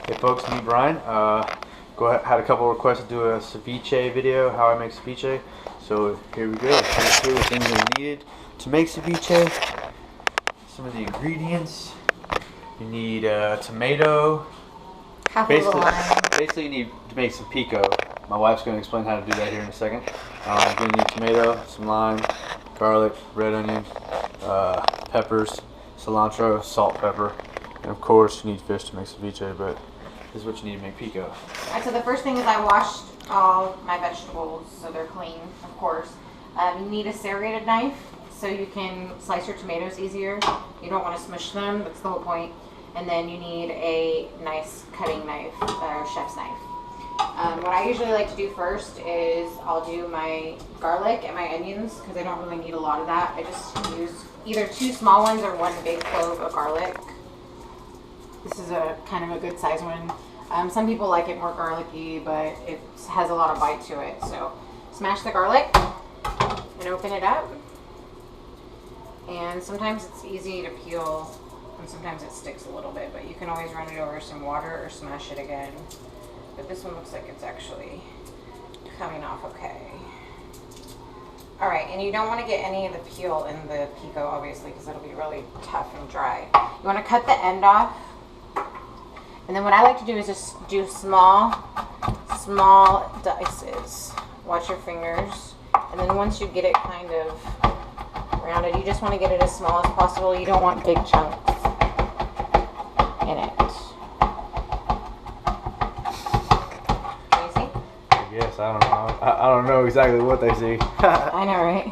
Hey folks, me Brian. Had a couple requests to do a ceviche video, how I make ceviche. So here we go. Here are the things that are needed to make ceviche. Some of the ingredients. You need tomato. Half of a lime. Basically, you need to make some pico. My wife's going to explain how to do that here in a second. You're going to need tomato, some lime, garlic, red onion, peppers, cilantro, salt, pepper, and of course you need fish to make ceviche, but this is what you need to make pico. Alright, so the first thing is I washed all my vegetables so they're clean, of course. You need a serrated knife so you can slice your tomatoes easier. You don't want to smush them, that's the whole point. And then you need a nice cutting knife, or chef's knife. What I usually like to do first is I'll do my garlic and my onions because I don't really need a lot of that. I just use either 2 small ones or 1 big clove of garlic. This is a kind of a good size one. Some people like it more garlicky, but it has a lot of bite to it. So smash the garlic and open it up. And sometimes it's easy to peel and sometimes it sticks a little bit, but you can always run it over some water or smash it again. But this one looks like it's actually coming off okay. All right, and you don't want to get any of the peel in the pico, obviously, because it'll be really tough and dry. You want to cut the end off. And then what I like to do is just do small dices. Watch your fingers. And then once you get it kind of rounded, you just want to get it as small as possible. You don't want big chunks in it. Yes, I don't know. I don't know exactly what they see. I know, right?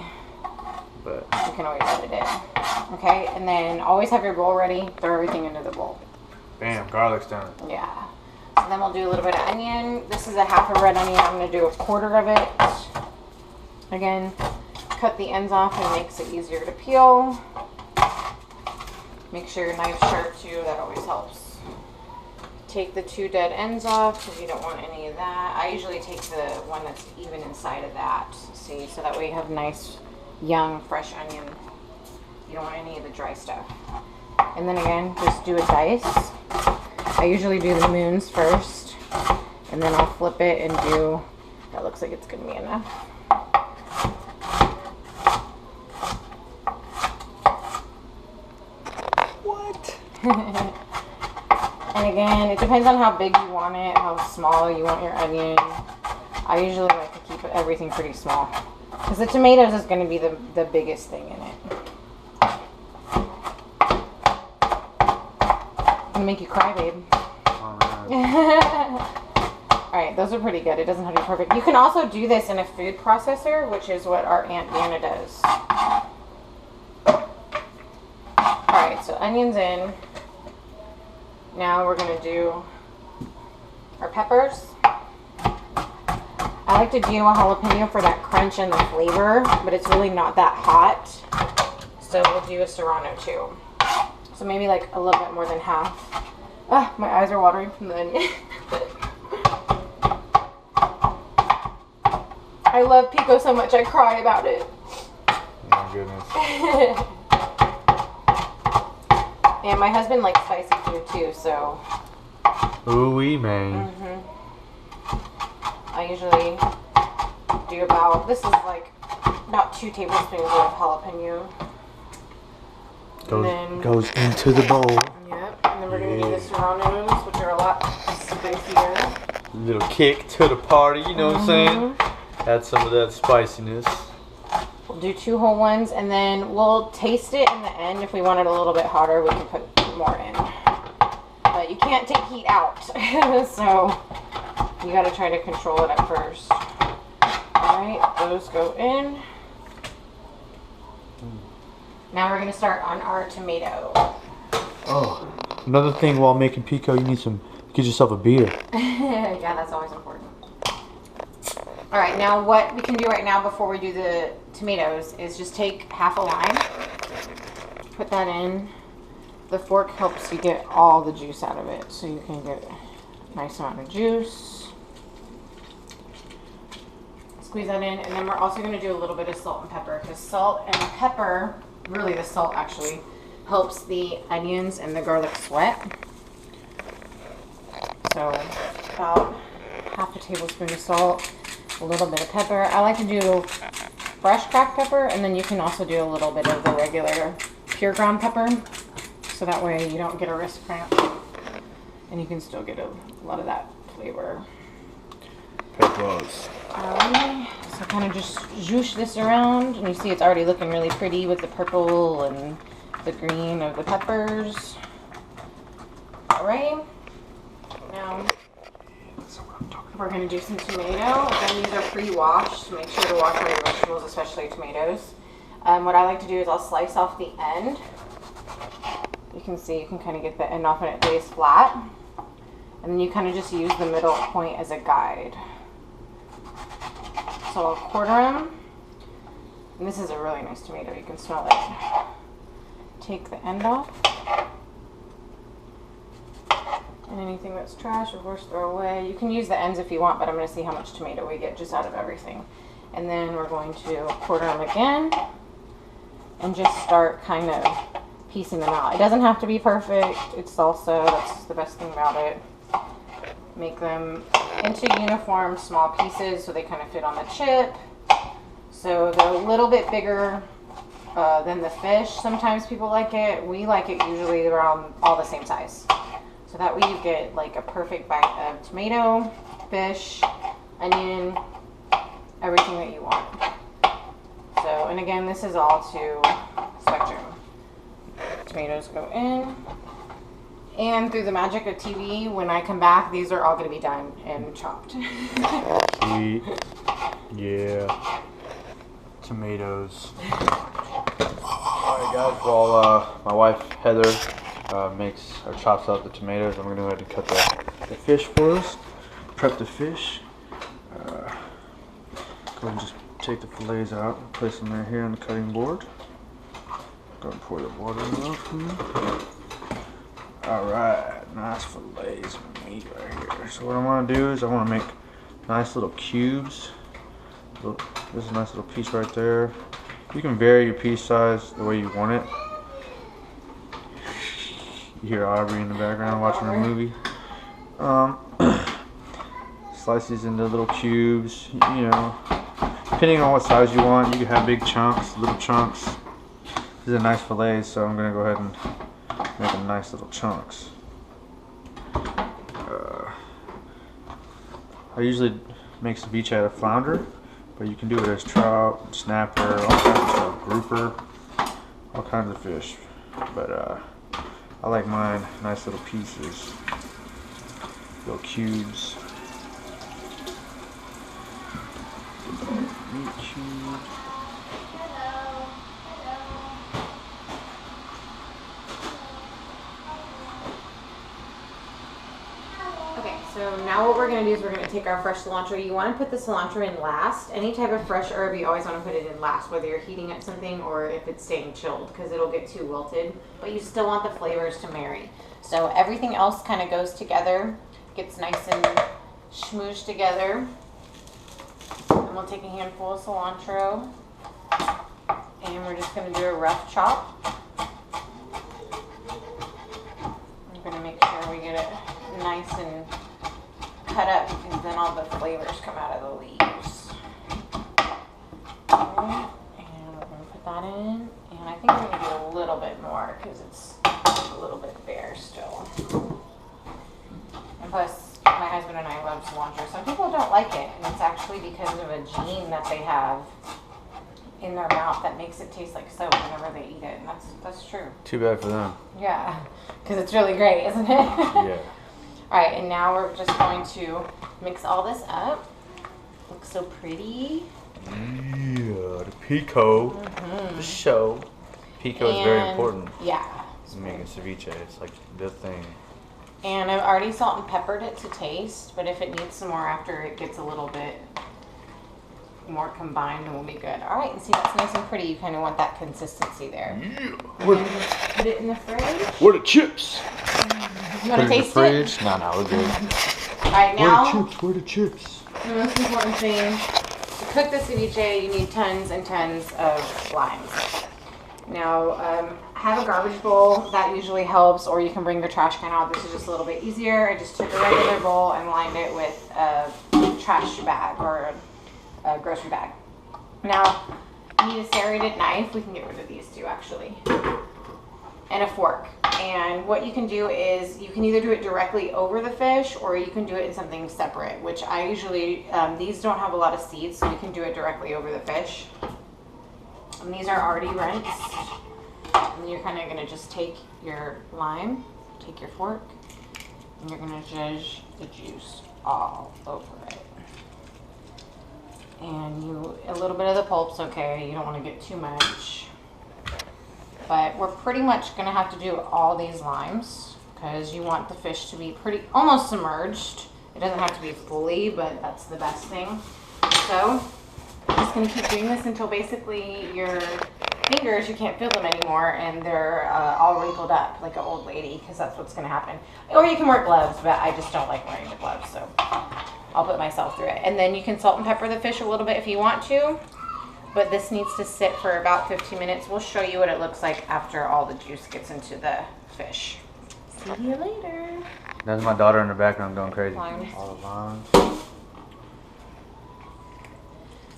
But you can always put it in. Okay, and then always have your bowl ready. Throw everything into the bowl. Bam, garlic's done. Yeah. So then we'll do a little bit of onion. This is a half a red onion. I'm going to do 1/4 of it. Again, cut the ends off and makes it easier to peel. Make sure your knife's sharp too. That always helps. Take the 2 dead ends off because you don't want any of that. I usually take the one that's even inside of that. See, so that way you have nice, young, fresh onion. You don't want any of the dry stuff. And then again, just do a dice. I usually do the moons first, and then I'll flip it and do, that looks like it's gonna be enough. What? And again, it depends on how big you want it, how small you want your onion. I usually like to keep everything pretty small because the tomatoes is going to be the biggest thing in it. Gonna make you cry, babe. Alright, those are pretty good. It doesn't have to be perfect. You can also do this in a food processor, which is what our Aunt Deanna does. Alright, so onions in. Now we're going to do our peppers. I like to do a jalapeno for that crunch and the flavor, but it's really not that hot. So we'll do a serrano too. So maybe like a little bit more than half. Ah, my eyes are watering from the onion. I love pico so much I cry about it. Oh my goodness. And my husband likes spicy food too, so. Ooh-wee, man. I usually do about, this is like about 2 tablespoons of jalapeno. Goes into the bowl. Yep, and then we're going to do the serranos, which are a lot spicier. Little kick to the party, you know what I'm saying? Add some of that spiciness. We'll do 2 whole ones, and then we'll taste it in the end. If we want it a little bit hotter, we can put more in. But you can't take heat out, so you got to try to control it at first. Alright, those go in. Now we're going to start on our tomato. Oh, another thing while making pico, you need get yourself a beer. Yeah, that's always important. Alright, now what we can do right now before we do the tomatoes is just take half a lime, put that in. The fork helps you get all the juice out of it, so you can get a nice amount of juice. Squeeze that in, and then we're also going to do a little bit of salt and pepper, because salt and pepper, really the salt actually, helps the onions and the garlic sweat. So about half a tablespoon of salt, a little bit of pepper. I like to do fresh cracked pepper, and then you can also do a little bit of the regular pure ground pepper. So that way you don't get a wrist cramp, and you can still get a lot of that flavor. Peppers. So kind of just zhoosh this around, and you see it's already looking really pretty with the purple and the green of the peppers. Alright, now we're going to do some tomato. Again, these are pre-washed, so make sure to wash all your vegetables, especially tomatoes. What I like to do is I'll slice off the end. You can see, you can kind of get the end off and it lays flat. And then you kind of just use the middle point as a guide. So I'll quarter them. And this is a really nice tomato, you can smell it. Take the end off. And anything that's trash, of course, throw away. You can use the ends if you want, but I'm going to see how much tomato we get just out of everything. And then we're going to quarter them again and just start kind of piecing them out. It doesn't have to be perfect. It's salsa. That's the best thing about it. Make them into uniform small pieces so they kind of fit on the chip. So they're a little bit bigger than the fish. Sometimes people like it. We like it usually around all the same size. So that way you get like a perfect bite of tomato, fish, onion, everything that you want. So, and again, this is all to spectrum. Tomatoes go in. And through the magic of TV, when I come back, these are all going to be done and chopped. Sweet. Yeah. Tomatoes. Alright guys, while my wife Heather makes or chops up the tomatoes, I'm going to go ahead and cut the fish for us. Prep the fish. Go ahead and just take the fillets out and place them right here on the cutting board. Go and pour the water in. Alright, nice fillets of meat right here. So what I want to do is I want to make nice little cubes. This is a nice little piece right there. You can vary your piece size the way you want it. You hear Aubrey in the background watching a movie. Slice these into little cubes, you know, depending on what size you want. You can have big chunks, little chunks. These are nice fillets, so I'm going to go ahead and make them nice little chunks. I usually make ceviche out of flounder, but you can do it as trout, snapper, all kinds of stuff, grouper, all kinds of fish. But I like mine nice little pieces, little cubes. Meat cube. Okay, so now what we're going to do is we're going to take our fresh cilantro. You want to put the cilantro in last. Any type of fresh herb, you always want to put it in last, whether you're heating up something or if it's staying chilled, because it'll get too wilted. But you still want the flavors to marry. So everything else kind of goes together, gets nice and smooshed together. And we'll take a handful of cilantro, and we're just going to do a rough chop. I'm going to make sure we get it nice and cut up, because then all the flavors come out of the leaves. Okay, and we're going to put that in, and I think we're going to do a little bit more because it's a little bit bare still. And plus, my husband and I love cilantro. Some people don't like it, and it's actually because of a gene that they have in their mouth that makes it taste like soap whenever they eat it, and that's true. Too bad for them. Yeah, because it's really great, isn't it? Yeah. Alright, and now we're just going to mix all this up. Looks so pretty. Yeah, the pico. The show. Pico is very important. Yeah. In making ceviche, it's like the thing. And I've already salt and peppered it to taste, but if it needs some more after it gets a little bit more combined, then we'll be good. Alright, and see, that's nice and pretty. You kind of want that consistency there. Yeah. And just put it in the fridge. Where the chips? You want to taste Put it in the it? fridge? No, we're good. Alright, now, Where the chips? the most important thing, to cook the ceviche, you need tons and tons of limes. Now, have a garbage bowl, that usually helps, or you can bring your trash can out. This is just a little bit easier. I just took a regular bowl and lined it with a trash bag or a grocery bag. Now, you need a serrated knife. We can get rid of these two actually. And a fork. And what you can do is you can either do it directly over the fish or you can do it in something separate, which I usually, these don't have a lot of seeds, so you can do it directly over the fish. And these are already rinsed. And you're kind of going to just take your lime, take your fork, and you're going to zhuzh the juice all over it. And a little bit of the pulp's okay, you don't want to get too much. But we're pretty much going to have to do all these limes because you want the fish to be almost submerged. It doesn't have to be fully, but that's the best thing. So I'm just going to keep doing this until basically your fingers, you can't feel them anymore and they're all wrinkled up like an old lady, because that's what's going to happen. Or you can wear gloves, but I just don't like wearing the gloves, so I'll put myself through it. And then you can salt and pepper the fish a little bit if you want to. But this needs to sit for about 15 minutes. We'll show you what it looks like after all the juice gets into the fish. See you later. That's my daughter in the background going crazy. Limes. All the limes.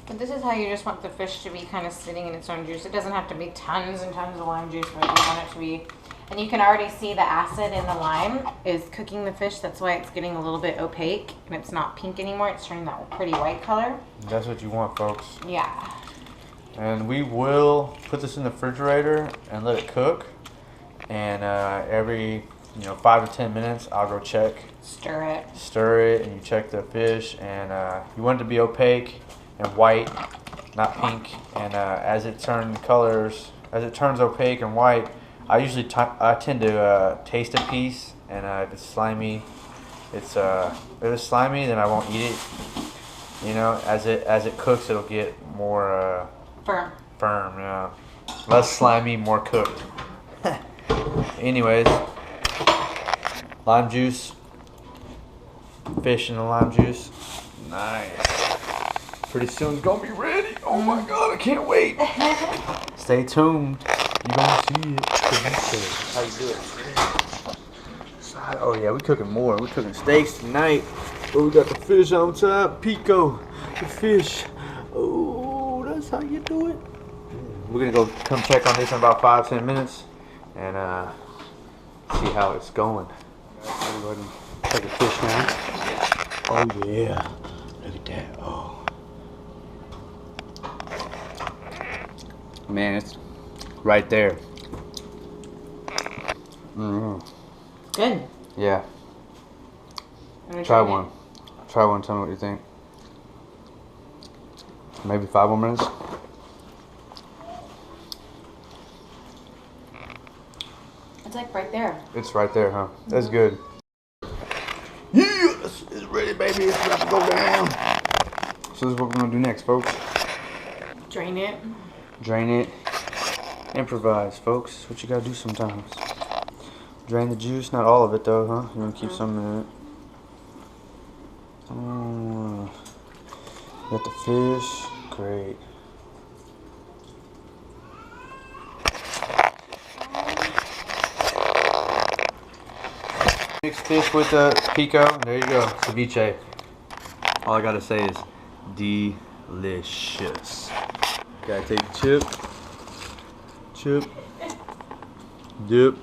But this is how you just want the fish to be kind of sitting in its own juice. It doesn't have to be tons and tons of lime juice, but you want it to be. And you can already see the acid in the lime is cooking the fish. That's why it's getting a little bit opaque and it's not pink anymore. It's turning that pretty white color. That's what you want, folks. Yeah. And we will put this in the refrigerator and let it cook. And every 5 to 10 minutes, I'll go check. Stir it, and you check the fish. And you want it to be opaque and white, not pink. And as it turns opaque and white, I tend to taste a piece. And if it's slimy, if it's slimy, then I won't eat it. As it cooks, it'll get more firm, yeah. Less slimy, more cooked. Anyways, lime juice, fish in the lime juice. Nice. Pretty soon it's gonna be ready. Oh my god, I can't wait. Stay tuned. You gonna see it. How you doing? Oh yeah, we cooking more. We cooking steaks tonight. Oh, we got the fish on top. Pico, the fish. Oh, that's how you do it. We're gonna come check on this in about 5-10 minutes and see how it's going. I'll go ahead and check the fish now. Oh yeah, look at that. Oh man, it's right there. Good. Yeah. Try one. Try one. Tell me what you think. Maybe 5 more minutes. It's like right there. It's right there, huh? That's good. Yes, it's ready, baby. It's about to go down. So this is what we're gonna do next, folks. Drain it. Drain it. Improvise, folks. What you gotta do sometimes. Drain the juice, not all of it though, huh? You wanna keep some in it. Got the fish. Great. Mixed fish with the pico. There you go. Ceviche. All I gotta say is delicious. Gotta take the chip, dip.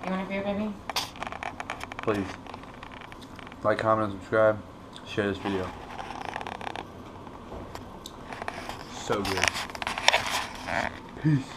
You want a beer, baby? Please like, comment, and subscribe. Share this video. So good. Peace.